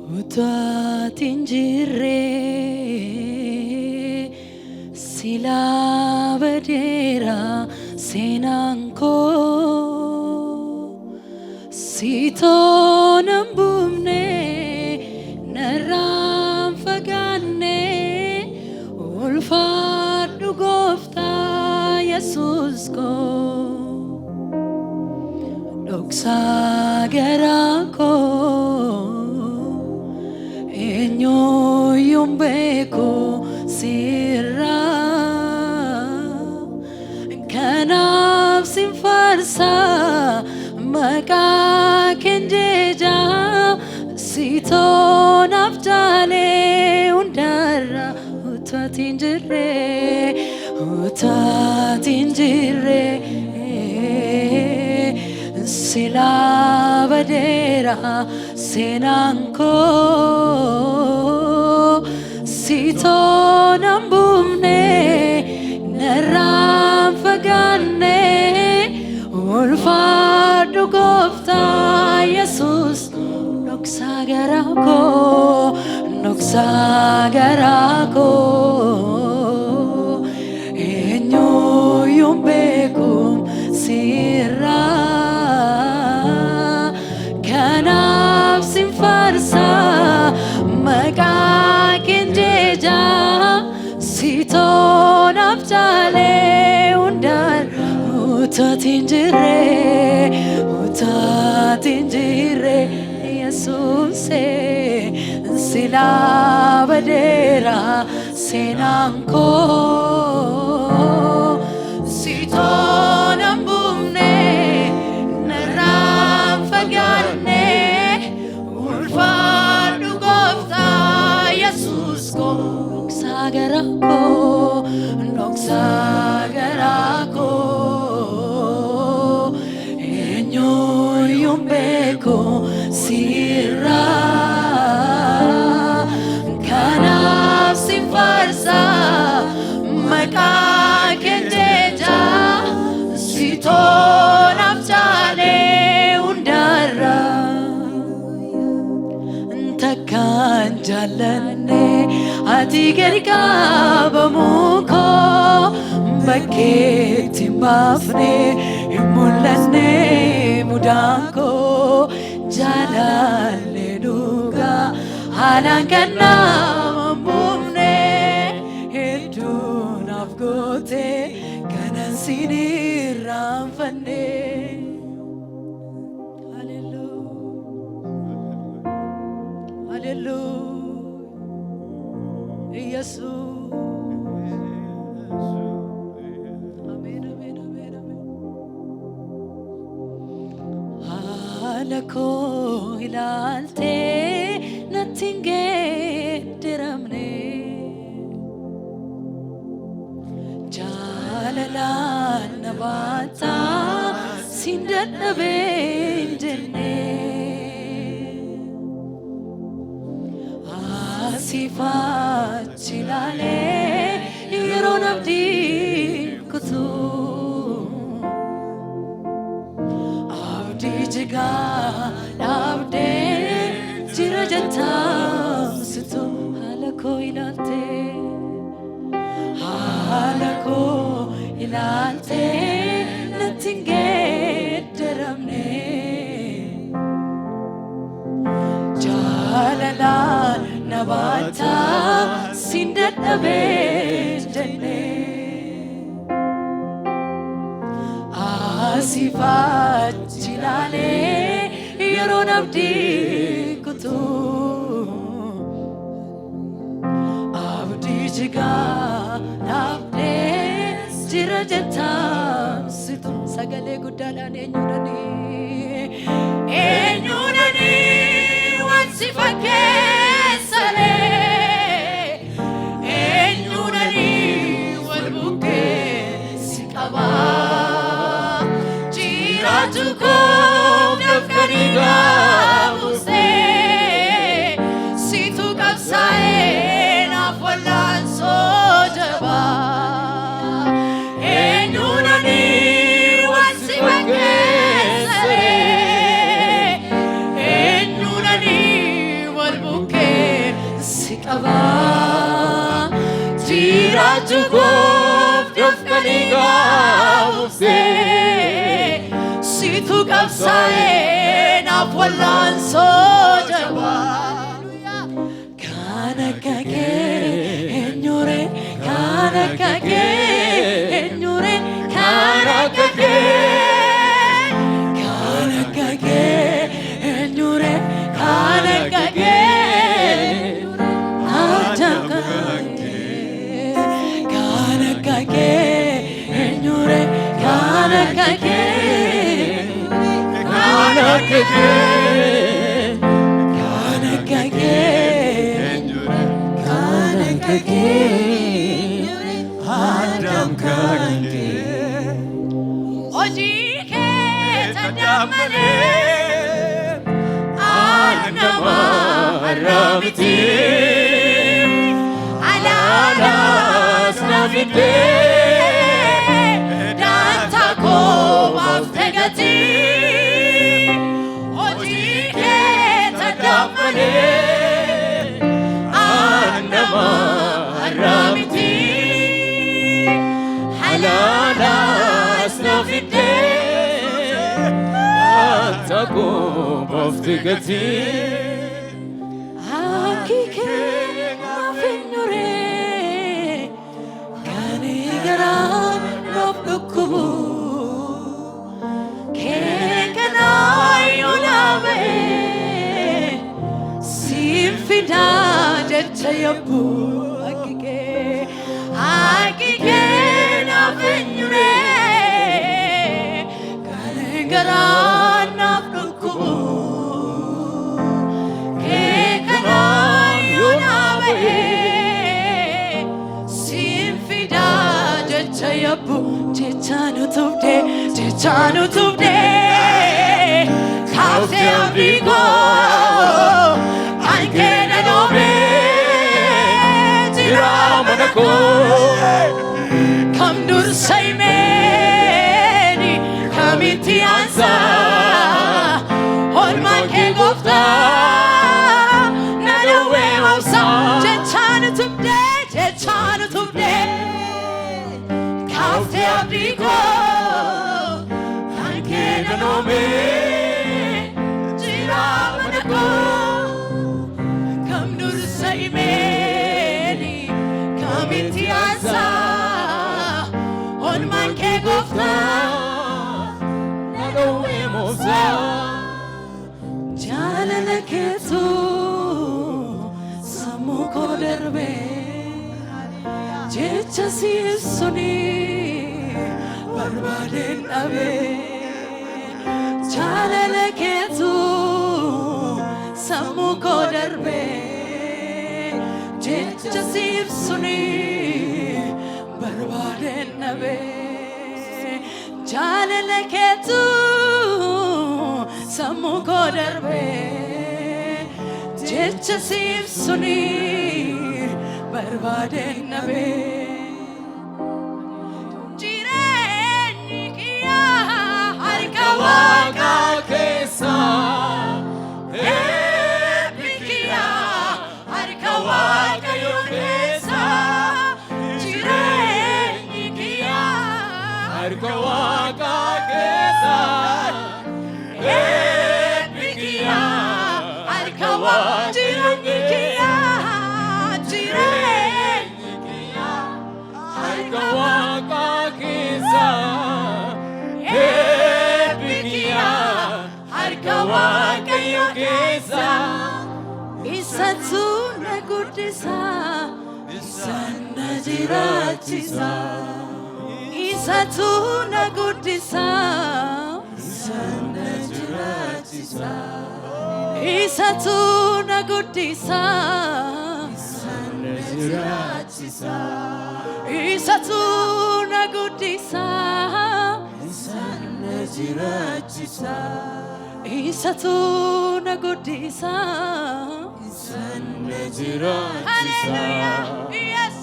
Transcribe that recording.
Utaatiin jirree silaa badeera seenaan koo siitoon hin buufne narraan fagaanne ulfaadhu gooftaa Yesuus koo dhoksaa garaa koo eenyuun beeku sirraa kanaaf sin faarsaa maqaa kee jajaa siitoonaaf jaalee hundarra utaatiin jirree silaa badeera seenaan koo siitoon hin buufne narraan fagaanne ulfaadhu gooftaa Yesuus dhoksaa garaa koo eenyuun beeku sirraa kanaaf sin faarsaa maqaa kee jajaa siitoonaaf jaalee hundarra utaatiin jirree Yesuusee silaa badeera seenaan koo siitoon hin buufne narraan fagaanne ulfaadhu gooftaa Yesuus koo dhoksaa garaa koo eenyuun beeku sirraa kanaaf sin faarsaa maqaa kee jajaa siitoonaaf jaalee hundarra takkaan jaallanne ati gadi qabamuu koo bakkeetti hin baafne hin mul'anne mudaan koo jaalallee dhugaa haalaan kan nama hin buufne hedduu naaf goote kanan sin irraanfanne. Hallelujah, Yesus. Amen. Haala koo ilaaltee natti hin geeddaramne jaalalaan na baataa sin dadhabee hin jenne asiifaachi ilaalee yeroon abdii kutuu abdii jigaa dhaabdee jira jattaamsitu haala koo ilaaltee natti hin geeddaramne jaalalaan na baataa sin dadhabee jenne asiifaachi ilaalee yeroon abdii kutuu abdii jigaa dhaabdee jira jattaamsitu sagalee guddaadhaan eenyuudhani wanti fakkeessanee eenyuudhani wal bukkeessi qabaa jiraatu koo dafqanii gaafusee situ qabsaa'ee naaf wallaansoo jabaa eenyuudhani wanti fakkeessanee eenyuudhani wal bukkeessi qaba jiraachuu koof kanii gaafuse situ qabsaa'ee naaf wallaansoo jabaa kan akka kee eenyure kan akka kee eenyure kan akka kee kan akka kee eenyure kan akka kee adam kan akka kee eenyure kan akka kee kan akka kee kan akka kee kan akka kee adam kan kee hojii kee tadammalee nama ramiti alaalaas nafidee daanta koo baaftegati hojii kee tadammalee nama ramiti alaalaas nafidee daanta koo baaftegati Jayabu akike na fenyure kare garana kuku ke kana yunabe simfida jayabu chanu tubde kafe abigo ankena nobe Ramanako Come to say many Come into answer On my king of the Not away of some Chechana today Cafe abrigo Ankena no me Ramanako Come to say many Mitiasa on my cake of love, not a wimosa. Jalala ketu, samuko derbe, jecha sisoni, barbadin ave. Jalala ketu, samuko derbe. Jessif suni barbaden nabe jalale ketu samuko darbe jessif suni barbaden nabe jireni kiya har kawaga kesa Isatuna gudisa Isana jirachisa Isatuna gudisa Isana jirachisa Isatuna gudisa Isana jirachisa Isatuna gudisa Isana jirachisa Isatuna gudisa Isana jirachisa Hallelujah, yes.